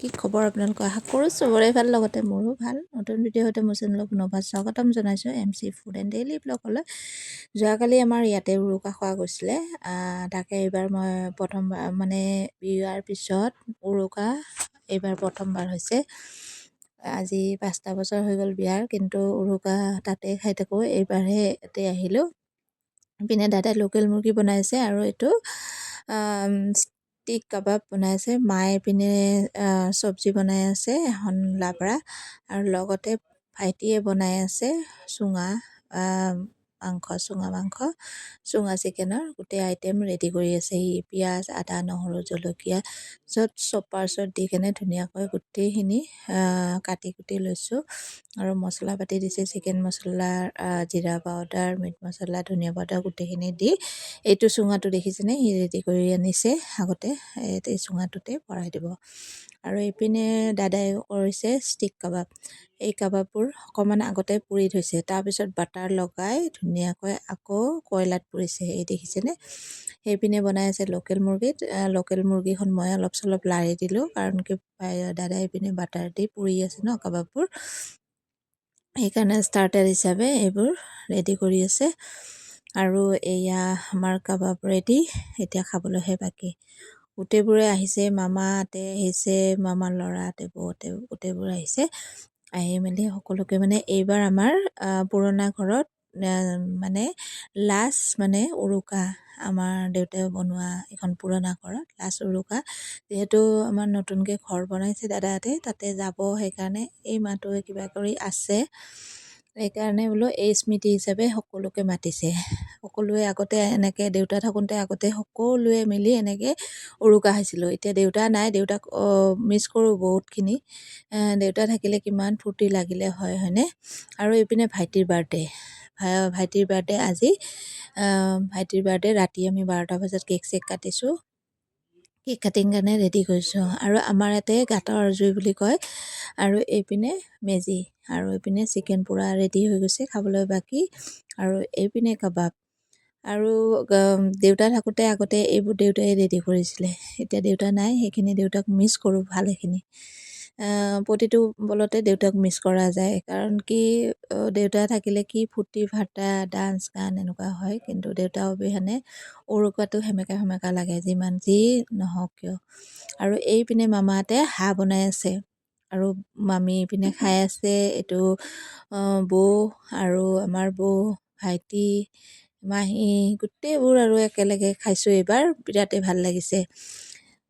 কি খবৰ আপোনালোকৰ? আশা কৰোঁ চবৰে ভাল, লগতে মোৰো ভাল। নতুন ভিডিঅ' সৈতে মোৰ চেনেলত পুনৰবাৰ স্বাগতম জনাইছোঁ MC ফুড এণ্ড ডেইলি ব্লগলৈ। যোৱাকালি আমাৰ ইয়াতে উৰুকা খোৱা গৈছিলে। তাকে এইবাৰ মই প্ৰথমবাৰ মানে বিয়াৰ পিছত উৰুকা এইবাৰ প্ৰথমবাৰ হৈছে। আজি 5টা বছৰ হৈ গ'ল বিয়াৰ, কিন্তু উৰুকা তাতে খাই থাকোঁ। এইবাৰহে ইয়াতে আহিলোঁ। পিনে দাদাই লোকেল মুৰ্গী বনাইছে আৰু এইটো ষ্টিক কাবাব বনাইছে। মায়ে পিনে চব্জি বনাই আছে এখন লাবৰা, আৰু লগতে ভাইটিয়ে বনাই আছে চুঙা মাংস, চুঙা চিকেনৰ গোটেই আইটেম ৰেডি কৰি আছে। সি পিঁয়াজ, আদা, নহৰু, জলকীয়া চপাৰ্চত দি কেনে ধুনীয়াকৈ গোটেইখিনি কাটি কুটি লৈছোঁ। আৰু মছলা পাতি দিছে, চিকেন মছলা, জিৰা পাউডাৰ, মিট মছলা, ধনিয়া পাউডাৰ গোটেইখিনি দি এইটো চুঙাটো দেখিছেনে সি ৰেডি কৰি আনিছে। আগতে এই চুঙাটোতে ভৰাই দিব। আৰু এইপিনে দাদাই কৰিছে ষ্টিক কাবাব। এই কাবাববোৰ অকণমান আগতে পুৰি থৈছে, তাৰপিছত বাটাৰ লগাই ধুনীয়াকৈ আকৌ কয়লাত পুৰিছে, এই দেখিছেনে। সেইপিনে বনাই আছে লোকেল মুৰ্গীত। লোকেল মুৰ্গীখন মই অলপ চলপ লাৰি দিলোঁ, কাৰণ কি দাদাই এইপিনে বাটাৰ দি পুৰি আছে ন কাবাববোৰ, সেইকাৰণে ষ্টাৰ্টাৰ হিচাপে এইবোৰ ৰেডি কৰি আছে। আৰু এয়া আমাৰ কাবাব ৰেডি, এতিয়া খাবলৈহে বাকী। গোটেইবোৰে আহিছে, মামাহঁতে আহিছে, মামাৰ ল'ৰাহঁতে বৌহঁতে গোটেইবোৰ আহিছে। আহি মেলি সকলোকে মানে এইবাৰ আমাৰ পুৰণা ঘৰত মানে লাষ্ট মানে উৰুকা, আমাৰ দেউতাই বনোৱা এখন পুৰণা ঘৰত লাষ্ট উৰুকা। যিহেতু আমাৰ নতুনকৈ ঘৰ বনাইছে দাদাহঁতে, তাতে যাব, সেইকাৰণে এই মাহটোৱে কিবা কৰি আছে। সেইকাৰণে বোলো এই স্মৃতি হিচাপে সকলোকে মাতিছে। সকলোৱে আগতে এনেকৈ দেউতা থাকোঁতে আগতে সকলোৱে মিলি এনেকৈ উৰুকা খাইছিলোঁ। এতিয়া দেউতা নাই, দেউতাক মিছ কৰোঁ বহুতখিনি। দেউতা থাকিলে কিমান ফূৰ্তি লাগিলে হয়, হয়নে। আৰু এইপিনে ভাইটিৰ বাৰ্থডে আজি। ভাইটিৰ বাৰ্থডে ৰাতি আমি 12টা বজাত কেক চেক কাটিছোঁ। কেক কাটিং কাৰণে ৰেডি কৰিছোঁ। আৰু আমাৰ ইয়াতে গাঁতৰ জুই বুলি কয়। আৰু এইপিনে মেজি, আৰু এইপিনে চিকেন পূৰা ৰেডি হৈ গৈছে, খাবলৈ বাকী। আৰু এইপিনে কাবাব। আৰু দেউতা থাকোঁতে আগতে এইবোৰ দেউতাই ৰেডি কৰিছিলে। এতিয়া দেউতা নাই, সেইখিনি দেউতাক মিছ কৰোঁ ভালেখিনি। প্ৰতিটো বলতে দেউতাক মিছ কৰা যায়, কাৰণ কি দেউতা থাকিলে কি ফূৰ্তি ফাৰ্তা, ডান্স গান এনেকুৱা হয়, কিন্তু দেউতা অবিহনে উৰুকাটো সেমেকা লাগে, যিমান যি নহওক কিয়। আৰু এইপিনে মামাহঁতে হাঁহ বনাই আছে, আৰু মামী এইপিনে খাই আছে। এইটো বৌ আৰু আমাৰ বৌ, ভাইটি, মাহী গোটেইবোৰ আৰু একেলগে খাইছোঁ। এইবাৰ বিৰাটেই ভাল লাগিছে।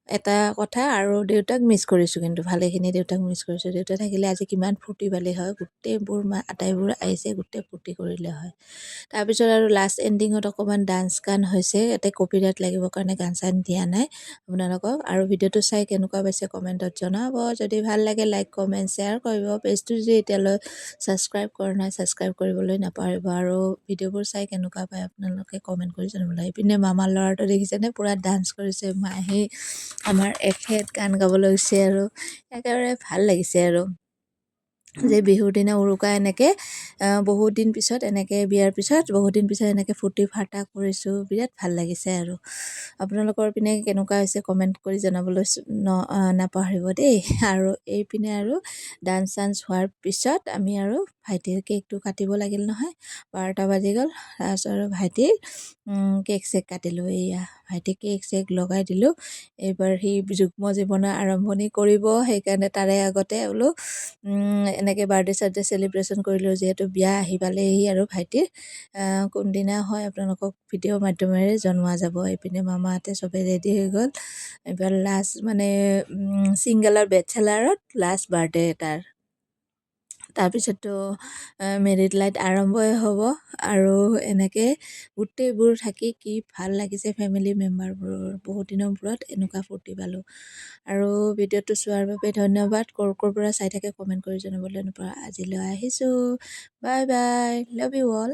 এটা কথা, আৰু দেউতাক মিছ কৰিছোঁ, কিন্তু ভালেখিনি দেউতাক মিছ কৰিছোঁ। দেউতা থাকিলে আজি কিমান ফূৰ্তি পালি হয়, গোটেইবোৰ আটাইবোৰ আহিছে, গোটেই ফূৰ্তি কৰিলে হয়। তাৰপিছত আৰু লাষ্ট এণ্ডিঙত অকণমান ডান্স গান হৈছে, ইয়াতে কপিৰাইট লাগিবৰ কাৰণে গান চান দিয়া নাই আপোনালোকক। আৰু ভিডিঅ'টো চাই কেনেকুৱা পাইছে কমেণ্টত জনাব। যদি ভাল লাগে লাইক কমেণ্ট শ্বেয়াৰ কৰিব। পেজটো যদি এতিয়ালৈ ছাবস্ক্ৰাইব কৰা নাই, ছাবস্ক্ৰাইব কৰিবলৈ নাপাহৰিব। আৰু ভিডিঅ'বোৰ চাই কেনেকুৱা পায় আপোনালোকে কমেণ্ট কৰি জনাব লাগে। এইপিনে মামাৰ ল'ৰাটো দেখিছেনে, পূৰা ডান্স কৰিছে। মাহী আমাৰ এখেত গান গাব লৈছে, আৰু একেবাৰে ভাল লাগিছে। আৰু যে বিহুৰ দিনা উৰুকা এনেকৈ বহুত দিন পিছত, এনেকৈ বিয়াৰ পিছত বহুত দিন পিছত এনেকৈ ফূৰ্তি ফাৰ্তা কৰিছোঁ, বিৰাট ভাল লাগিছে। আৰু আপোনালোকৰ পিনে কেনেকুৱা হৈছে কমেণ্ট কৰি জনাবলৈ নাপাহৰিব দেই। আৰু এইপিনে আৰু ডান্স চান্স হোৱাৰ পিছত আমি আৰু ভাইটিৰ কেকটো কাটিব লাগিল নহয়, 12টা বাজি গ'ল। তাৰপিছত আৰু ভাইটিৰ কেক চেক কাটিলোঁ। এইয়া ভাইটিক কেক চেক লগাই দিলোঁ। এইবাৰ সি যুগ্ম জীৱনৰ আৰম্ভণি কৰিব, সেইকাৰণে তাৰে আগতে বোলো এনেকৈ বাৰ্থডে চাৰ্থডে চেলিব্ৰেশ্যন কৰিলোঁ। যিহেতু বিয়া আহি পালেহি, আৰু ভাইটিৰ কোনদিনা হয় আপোনালোকক ভিডিঅ'ৰ মাধ্যমেৰে জনোৱা যাব। এইপিনে মামাহঁতে চবেই ৰেডি হৈ গ'ল। এইবাৰ লাষ্ট মানে ছিংগলৰ বেচেলাৰত লাষ্ট বাৰ্থডে তাৰ। তাৰপিছততো মেৰিড লাইফ আৰম্ভই হ'ব। আৰু এনেকৈ গোটেইবোৰ থাকি কি ভাল লাগিছে, ফেমিলি মেম্বাৰবোৰৰ বহুত দিনৰ মূৰত এনেকুৱা ফূৰ্তি পালোঁ। আৰু ভিডিঅ'টো চোৱাৰ বাবে ধন্যবাদ। ক'ৰ পৰা চাই থাকে কমেণ্ট কৰি জনাবলৈ নাপাহৰিব। আজিলৈ আহিছোঁ, bye bye, love you all.